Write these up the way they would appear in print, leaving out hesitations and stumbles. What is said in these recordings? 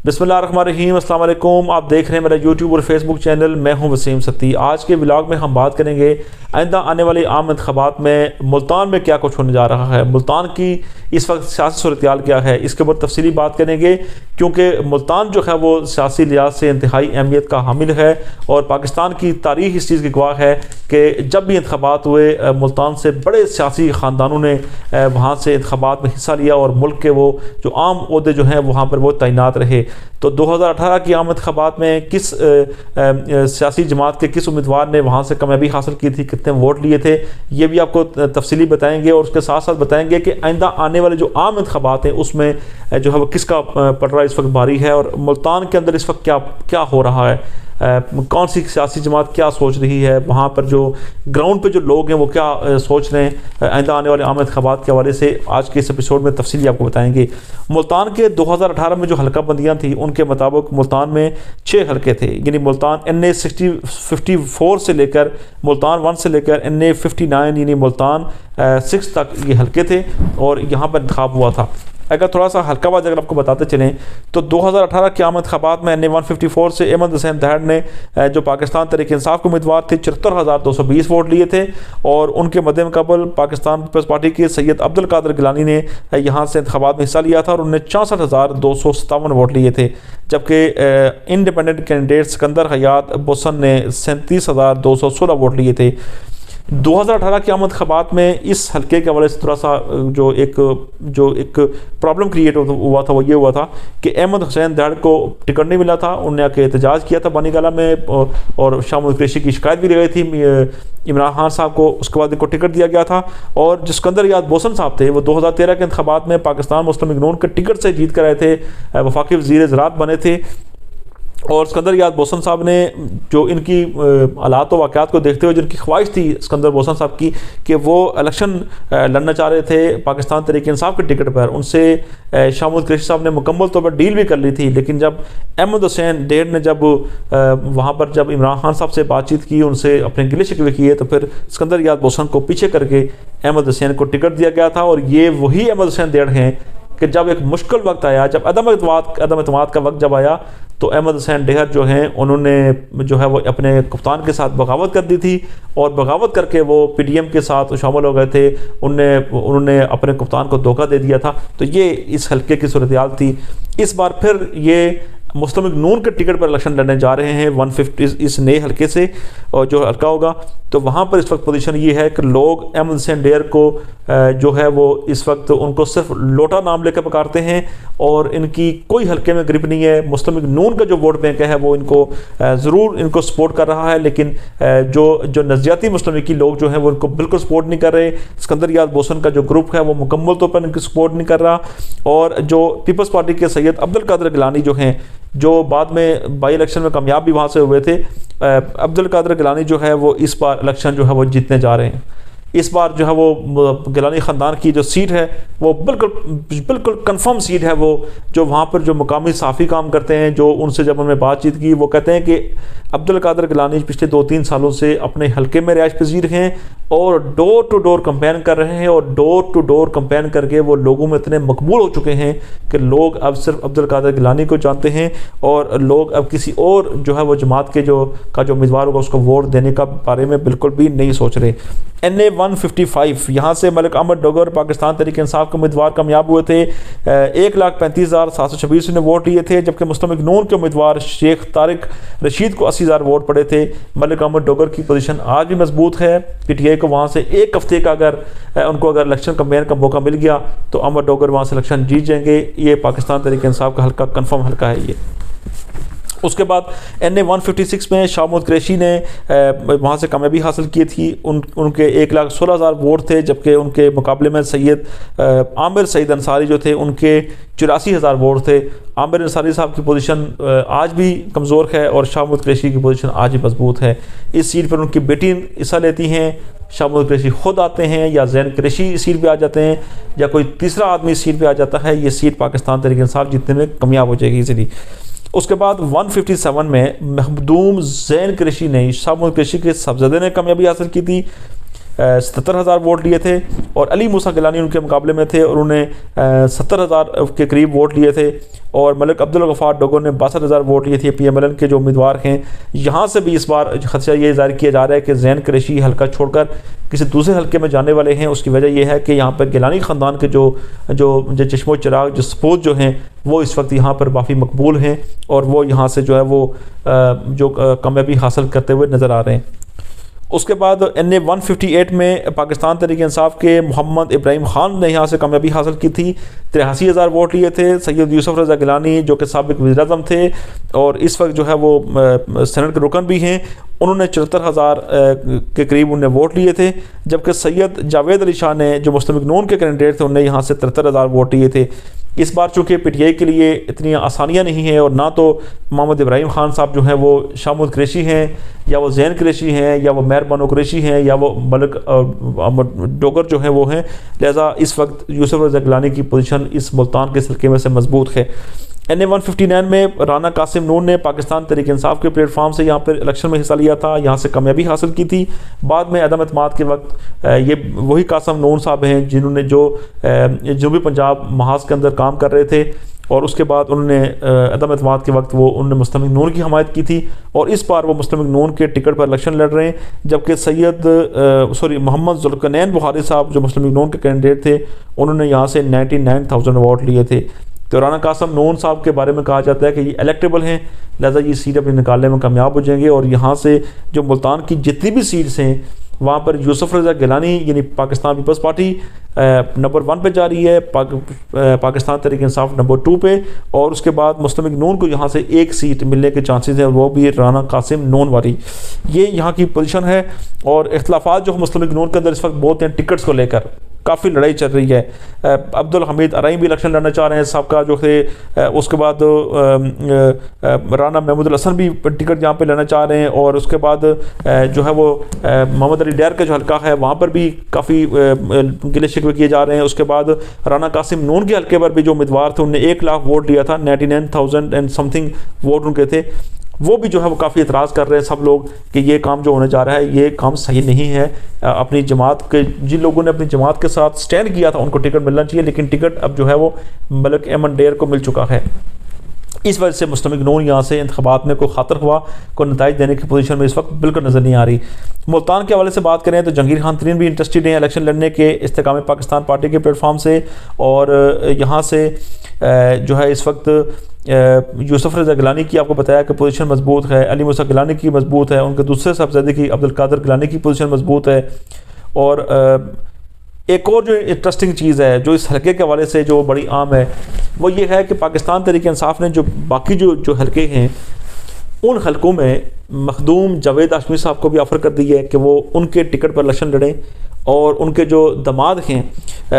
بسم اللہ الرحمن الرحیم، السلام علیکم۔ آپ دیکھ رہے ہیں میرا یوٹیوب اور فیس بک چینل، میں ہوں وسیم ستی۔ آج کے ولاگ میں ہم بات کریں گے آئندہ آنے والی عام انتخابات میں ملتان میں کیا کچھ ہونے جا رہا ہے، ملتان کی اس وقت سیاسی صورتحال کیا ہے، اس کے اوپر تفصیلی بات کریں گے، کیونکہ ملتان جو ہے وہ سیاسی لحاظ سے انتہائی اہمیت کا حامل ہے اور پاکستان کی تاریخ اس چیز کی گواہ ہے کہ جب بھی انتخابات ہوئے ملتان سے بڑے سیاسی خاندانوں نے وہاں سے انتخابات میں حصہ لیا اور ملک کے وہ جو عام عہدے جو ہیں وہاں پر وہ تعینات رہے۔ تو 2018 کی عام انتخابات میں کس سیاسی جماعت کے کس امیدوار نے وہاں سے کامیابی حاصل کی تھی، کتنے ووٹ لیے تھے، یہ بھی آپ کو تفصیلی بتائیں گے، اور اس کے ساتھ ساتھ بتائیں گے کہ آئندہ آنے والے جو عام انتخابات ہیں اس میں جو ہے وہ کس کا پلڑا اس وقت بھاری ہے، اور ملتان کے اندر اس وقت کیا ہو رہا ہے، کون سی سیاسی جماعت کیا سوچ رہی ہے، وہاں پر جو گراؤنڈ پہ جو لوگ ہیں وہ کیا سوچ رہے ہیں آئندہ آنے والے عام انتخابات کے حوالے سے آج کے اس ایپیسوڈ میں تفصیلی آپ کو بتائیں گے۔ ملتان کے 2018 میں جو حلقہ بندیاں تھیں ان کے مطابق ملتان میں 6 حلقے تھے، یعنی ملتان NA 54 سے لے کر ملتان 1 سے لے کر NA 59 یعنی ملتان 6 تک یہ حلقے تھے اور یہاں پر انتخاب ہوا تھا۔ اگر تھوڑا سا حلقہ واز اگر آپ کو بتاتے چلیں تو 2018 کے عام انتخابات میں NA 154 سے احمد حسین دھڑ نے جو پاکستان تحریک انصاف کے امیدوار تھے 74,220 ووٹ لیے تھے، اور ان کے مد مقابل پاکستان پیپلز پارٹی کے سید عبد القادر گیلانی نے یہاں سے انتخابات میں حصہ لیا تھا اور انہوں نے 64,257 ووٹ لیے تھے، جبکہ انڈیپینڈنٹ کینڈیڈیٹ سکندر حیات بوسن نے 37,216 ووٹ لیے تھے۔ 2018 کے عام انتخابات میں اس حلقے کے حوالے سے تھوڑا سا جو ایک پرابلم کریٹ ہوا تھا وہ یہ ہوا تھا کہ احمد حسین دھڑ کو ٹکٹ نہیں ملا تھا، انہوں نے آ کے احتجاج کیا تھا بانی گالہ میں اور شاہ محمود قریشی کی شکایت بھی دی گئی تھی عمران خان صاحب کو، اس کے بعد ان کو ٹکٹ دیا گیا تھا، اور جو سکندر یاد بوسن صاحب تھے وہ 2013 کے انتخابات میں پاکستان مسلم لیگ نون کے ٹکٹ سے جیت کر آئے تھے، وفاقی وزیر زراعت بنے تھے، اور سکندر یاد بوسن صاحب نے جو ان کی حالات و واقعات کو دیکھتے ہوئے جن کی خواہش تھی سکندر بوسن صاحب کی کہ وہ الیکشن لڑنا چاہ رہے تھے پاکستان تحریک انصاف کے ٹکٹ پر، ان سے شاہ محمود قریشی صاحب نے مکمل طور پر ڈیل بھی کر لی تھی، لیکن جب احمد حسین ڈیڑھ نے جب وہاں پر جب عمران خان صاحب سے بات چیت کی، ان سے اپنے گلے شکوے کیے، تو پھر سکندر یاد بوسن کو پیچھے کر کے احمد حسین کو ٹکٹ دیا گیا تھا، اور یہ وہی احمد حسین ڈیڑھ ہیں کہ جب ایک مشکل وقت آیا، جب عدم اعتماد کا وقت جب آیا تو احمد حسین ڈہر جو ہیں انہوں نے جو ہے وہ اپنے کپتان کے ساتھ بغاوت کر دی تھی، اور بغاوت کر کے وہ PDM کے ساتھ شامل ہو گئے تھے، انہوں نے اپنے کپتان کو دھوکہ دے دیا تھا۔ تو یہ اس حلقے کی صورتحال تھی۔ اس بار پھر یہ مسلم لیگ نون کے ٹکٹ پر الیکشن لڑنے جا رہے ہیں 150 اس نئے حلقے سے، اور جو حلقہ ہوگا تو وہاں پر اس وقت پوزیشن یہ ہے کہ لوگ احمد حسین ڈیر کو جو ہے وہ اس وقت ان کو صرف لوٹا نام لے کر پکارتے ہیں، اور ان کی کوئی حلقے میں گرپ نہیں ہے۔ مسلم لیگ نون کا جو ووٹ بینک ہے وہ ان کو ضرور ان کو سپورٹ کر رہا ہے، لیکن جو نظریاتی مسلم لیگ کی لوگ جو ہیں وہ ان کو بالکل سپورٹ نہیں کر رہے۔ سکندر یاد بوسن کا جو گروپ ہے وہ مکمل طور پر ان کی سپورٹ نہیں کر رہا، اور جو پیپلز پارٹی کے سید عبد القادر گیلانی جو ہیں جو بعد میں بائی الیکشن میں کامیاب بھی وہاں سے ہوئے تھے، عبد القادر گیلانی جو ہے وہ اس بار الیکشن جو ہے وہ جیتنے جا رہے ہیں۔ اس بار جو ہے وہ گیلانی خاندان کی جو سیٹ ہے وہ بالکل کنفرم سیٹ ہے، وہ جو وہاں پر جو مقامی صحافی کام کرتے ہیں، جو ان سے جب ان میں بات چیت کی، وہ کہتے ہیں کہ عبد القادر گیلانی پچھلے 2-3 سالوں سے اپنے حلقے میں رہائش پذیر ہیں اور ڈور ٹو ڈور کمپین کر رہے ہیں، اور ڈور ٹو ڈور کمپین کر کے وہ لوگوں میں اتنے مقبول ہو چکے ہیں کہ لوگ اب صرف عبد القادر گیلانی کو جانتے ہیں، اور لوگ اب کسی اور جو ہے وہ جماعت کے جو امیدوار ہوگا اس کو ووٹ دینے کا بارے میں بالکل بھی نہیں سوچ رہے۔ NA 155 یہاں سے ملک احمد ڈوگر پاکستان تحریک انصاف کے امیدوار کامیاب ہوئے تھے، 1,35,726 نے ووٹ لیے تھے، جبکہ مسلم لیگ نون کے امیدوار شیخ طارق رشید کو 80,000 ووٹ پڑے تھے۔ ملک احمد ڈوگر کی پوزیشن آج بھی مضبوط ہے، PTI کو وہاں سے ایک ہفتے کا اگر الیکشن کمپین کا موقع مل گیا تو احمد ڈوگر وہاں سے الیکشن جیت جائیں گے۔ یہ پاکستان تحریک انصاف کا حلقہ کنفرم حلقہ ہے یہ۔ اس کے بعد NA 156 میں شاہ محمود قریشی نے وہاں سے کامیابی حاصل کی تھی، ان کے 1,16,000 ووٹ تھے، جبکہ ان کے مقابلے میں سید عامر سعید انصاری جو تھے ان کے 84,000 ووٹ تھے۔ عامر انصاری صاحب کی پوزیشن آج بھی کمزور ہے اور شاہ محمود قریشی کی پوزیشن آج بھی مضبوط ہے۔ اس سیٹ پر ان کی بیٹی حصہ لیتی ہیں، شاہ محمود قریشی خود آتے ہیں، یا زین قریشی اس سیٹ پہ آ جاتے ہیں، یا کوئی تیسرا آدمی اس سیٹ پہ آ جاتا ہے۔ یہ سیٹ پاکستان تحریک انصاف جیتنے میں کامیاب ہو جائے گی ایزیلی۔ اس کے بعد 157 میں مخدوم زین قریشی نے شاہ محمود قریشی کے صاحبزادے نے کامیابی حاصل کی تھی، 77,000 ووٹ لیے تھے، اور علی موسیٰ گیلانی ان کے مقابلے میں تھے اور انہوں نے 70,000 کے قریب ووٹ لیے تھے، اور ملک عبدالغفار ڈوگر نے 62,000 ووٹ لیے تھے۔ پی ایم ایل این کے جو امیدوار ہیں، یہاں سے بھی اس بار خدشہ یہ ظاہر کیا جا رہا ہے کہ زین قریشی حلقہ چھوڑ کر کسی دوسرے حلقے میں جانے والے ہیں۔ اس کی وجہ یہ ہے کہ یہاں پر گیلانی خاندان کے جو چشم و چراغ جو سپوت جو ہیں وہ اس وقت یہاں پر کافی مقبول ہیں، اور وہ یہاں سے جو ہے وہ جو کامیابی حاصل کرتے ہوئے نظر آ رہے ہیں۔ اس کے بعد NA 158 میں پاکستان تحریک انصاف کے محمد ابراہیم خان نے یہاں سے کامیابی حاصل کی تھی، 83,000 ووٹ لیے تھے۔ سید یوسف رضا گیلانی جو کہ سابق وزیر اعظم تھے اور اس وقت جو ہے وہ سینٹ کے رکن بھی ہیں، انہوں نے 74,000 کے قریب انہیں ووٹ لیے تھے، جبکہ سید جاوید علی شاہ نے جو مسلم لیگ نون کے کینڈیڈیٹ تھے انہیں یہاں سے 73,000 ووٹ لیے تھے۔ اس بار چونکہ پی ٹی آئی کے لیے اتنی آسانیاں نہیں ہیں، اور نہ تو محمد ابراہیم خان صاحب جو ہیں وہ شامود قریشی ہیں، یا وہ زین قریشی ہیں، یا وہ مہر بانو قریشی ہیں، یا وہ ملک ڈوگر جو ہیں وہ ہیں، لہذا اس وقت یوسف رضا گیلانی کی پوزیشن اس ملتان کے حلقے میں سے مضبوط ہے۔ NA 159 میں رانا قاسم نون نے پاکستان تحریک انصاف کے پلیٹ فارم سے یہاں پر الیکشن میں حصہ لیا تھا، یہاں سے کامیابی حاصل کی تھی۔ بعد میں عدم اعتماد کے وقت یہ وہی قاسم نون صاحب ہیں جنہوں نے جو جنوبی پنجاب محاذ کے اندر کام کر رہے تھے، اور اس کے بعد انہوں نے عدم اعتماد کے وقت انہوں نے مسلم لیگ نون کی حمایت کی تھی، اور اس بار وہ مسلم لیگ نون کے ٹکٹ پر الیکشن لڑ رہے ہیں، جبکہ محمد ذوالقرنین بخاری صاحب جو مسلم لیگ نون کے کینڈیڈیٹ تھے انہوں نے یہاں سے 99,000 ووٹ لیے تھے۔ تو رانا قاسم نون صاحب کے بارے میں کہا جاتا ہے کہ یہ الیکٹیبل ہیں، لہذا یہ سیٹ اپنے نکالنے میں کامیاب ہو جائیں گے، اور یہاں سے جو ملتان کی جتنی بھی سیٹس ہیں وہاں پر یوسف رضا گیلانی یعنی پاکستان پیپلز پارٹی نمبر 1 پہ جا رہی ہے، پاکستان تحریک انصاف نمبر 2 پہ، اور اس کے بعد مسلم لیگ نون کو یہاں سے ایک سیٹ ملنے کے چانسز ہیں، وہ بھی رانا قاسم نون والی۔ یہ یہاں کی پوزیشن ہے، اور اختلافات جو مسلم لیگ نون کے اندر اس وقت بہت ہیں ٹکٹس کو لے کر، کافی لڑائی چل رہی ہے۔ عبدالحمید ارائیں بھی الیکشن لڑنا چاہ رہے ہیں سابقہ جو تھے، اس کے بعد رانا محمود الحسن بھی ٹکٹ یہاں پہ لینا چاہ رہے ہیں، اور اس کے بعد جو ہے وہ محمد علی ڈیر کا جو حلقہ ہے وہاں پر بھی کافی گلے شکوے کیے جا رہے ہیں۔ اس کے بعد رانا قاسم نون کے حلقے پر بھی جو امیدوار تھے انہوں نے 1 لاکھ ووٹ لیا تھا، 99,000 اینڈ سم تھنگ ووٹ ان کے تھے، وہ بھی جو ہے وہ کافی اعتراض کر رہے ہیں سب لوگ کہ یہ کام جو ہونے جا رہا ہے یہ کام صحیح نہیں ہے۔ اپنی جماعت کے جن لوگوں نے اپنی جماعت کے ساتھ سٹینڈ کیا تھا ان کو ٹکٹ ملنا چاہیے، لیکن ٹکٹ اب جو ہے وہ ملک ایمن ڈیر کو مل چکا ہے۔ اس وجہ سے مسلم لیگ نون یہاں سے انتخابات میں کوئی خاطر ہوا کوئی نتائج دینے کی پوزیشن میں اس وقت بالکل نظر نہیں آ رہی۔ ملتان کے حوالے سے بات کریں تو جہانگیر خان ترین بھی انٹرسٹڈ ہیں الیکشن لڑنے کے استحکام پاکستان پارٹی کے پلیٹ فارم سے، اور یہاں سے جو ہے اس وقت یوسف رضا گیلانی کی آپ کو بتایا کہ پوزیشن مضبوط ہے، علی موسیٰ گیلانی کی مضبوط ہے، ان کے دوسرے صاحبزادے کی عبدالقادر گیلانی کی پوزیشن مضبوط ہے۔ اور ایک اور جو انٹرسٹنگ چیز ہے جو اس حلقے کے حوالے سے جو بڑی عام ہے وہ یہ ہے کہ پاکستان تحریک انصاف نے جو باقی جو حلقے ہیں ان حلقوں میں مخدوم جاوید ہاشمی صاحب کو بھی آفر کر دی ہے کہ وہ ان کے ٹکٹ پر الیکشن لڑیں، اور ان کے جو داماد ہیں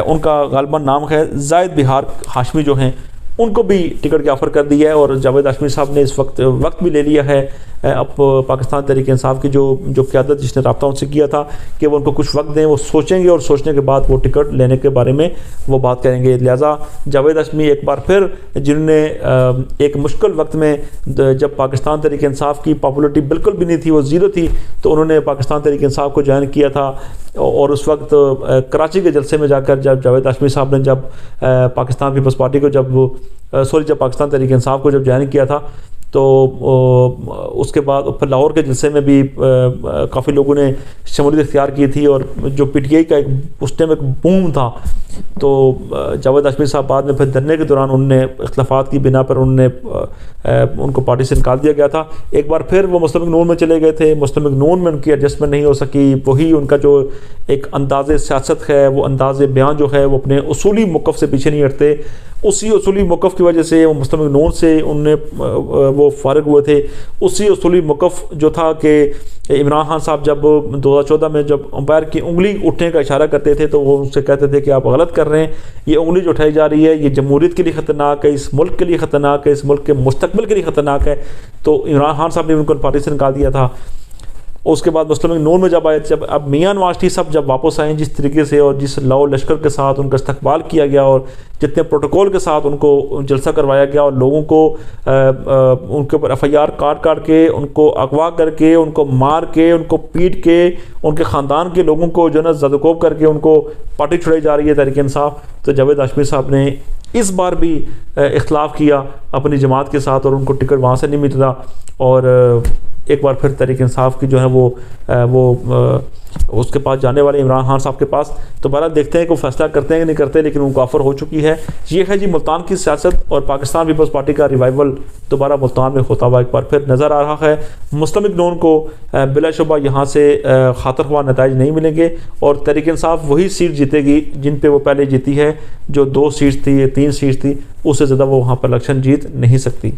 ان کا غالباً نام ہے زاہد بہار ہاشمی جو ہیں ان کو بھی ٹکٹ کی آفر کر دی ہے، اور جاوید ہاشمی صاحب نے اس وقت بھی لے لیا ہے اب پاکستان تحریک انصاف کی جو قیادت جس نے رابطہ ان سے کیا تھا کہ وہ ان کو کچھ وقت دیں، وہ سوچیں گے اور سوچنے کے بعد وہ ٹکٹ لینے کے بارے میں وہ بات کریں گے۔ لہٰذا جاوید ہاشمی ایک بار پھر جنہوں نے ایک مشکل وقت میں جب پاکستان تحریک انصاف کی پاپولرٹی بالکل بھی نہیں تھی، وہ 0 تھی، تو انہوں نے پاکستان تحریک انصاف کو جوائن کیا تھا، اور اس وقت کراچی کے جلسے میں جا کر جب جاوید ہاشمی صاحب نے جب پاکستان پیپلز پارٹی کو جب پاکستان تحریک انصاف کو جب جوائن کیا تھا تو اس کے بعد پھر لاہور کے جلسے میں بھی کافی لوگوں نے شمولیت اختیار کی تھی، اور جو پی ٹی آئی کا اس ٹائم ایک بوم تھا، تو جاوید ہاشمی صاحب بعد میں پھر دھرنے کے دوران انہوں نے اختلافات کی بنا پر ان کو پارٹی سے نکال دیا گیا تھا۔ ایک بار پھر وہ مسلم لیگ نون میں چلے گئے تھے، مسلم لیگ نون میں ان کی ایڈجسٹمنٹ نہیں ہو سکی، وہی ان کا جو ایک انداز سیاست ہے وہ انداز بیان جو ہے وہ اپنے اصولی موقف سے پیچھے نہیں ہٹتے، اسی اصولی موقف کی وجہ سے وہ مسلم لیگ نون سے وہ فارغ ہوئے تھے۔ اسی اصولی موقف جو تھا کہ عمران خان صاحب جب 2014 میں جب امپائر کی انگلی اٹھنے کا اشارہ کرتے تھے تو وہ ان سے کہتے تھے کہ آپ غلط کر رہے ہیں، یہ انگلی جو اٹھائی جا رہی ہے یہ جمہوریت کے لیے خطرناک ہے، اس ملک کے لیے خطرناک ہے، اس ملک کے مستقبل کے لیے خطرناک ہے، تو عمران خان صاحب نے ان کو پارٹی سے نکال دیا تھا۔ اس کے بعد مسلم لیگ نون میں جب آئے، جب اب میاں نواز شریف صاحب جب واپس آئے جس طریقے سے اور جس لاؤ لشکر کے ساتھ ان کا استقبال کیا گیا اور جتنے پروٹوکول کے ساتھ ان کو جلسہ کروایا گیا اور لوگوں کو ان کے اوپر FIR کاٹ کے ان کو اغوا کر کے ان کو مار کے ان کو پیٹ کے ان کے خاندان کے لوگوں کو جو ہے نا زدوکوب کر کے ان کو پارٹی چھڑائی جا رہی ہے تحریک انصاف، تو جاوید ہاشمی صاحب نے اس بار بھی اختلاف کیا اپنی جماعت کے ساتھ اور ان کو ٹکٹ وہاں سے نہیں ملا اور ایک بار پھر تحریک انصاف کی جو ہے وہ اس کے پاس جانے والے عمران خان صاحب کے پاس۔ تو بہرحال دیکھتے ہیں کہ وہ فیصلہ کرتے ہیں کہ نہیں کرتے، لیکن ان کو آفر ہو چکی ہے۔ یہ ہے جی ملتان کی سیاست اور پاکستان پیپلز پارٹی کا ریوائول دوبارہ ملتان میں ہوتا ہوا ایک بار پھر نظر آ رہا ہے۔ مسلم لیگ نون کو بلا شبہ یہاں سے خاطر خواہ نتائج نہیں ملیں گے اور تحریک انصاف وہی سیٹ جیتے گی جن پہ وہ پہلے جیتی ہے، جو 2 سیٹس تھی یا 3 سیٹس تھی، اس سے زیادہ وہ وہاں پر الیکشن جیت نہیں سکتی۔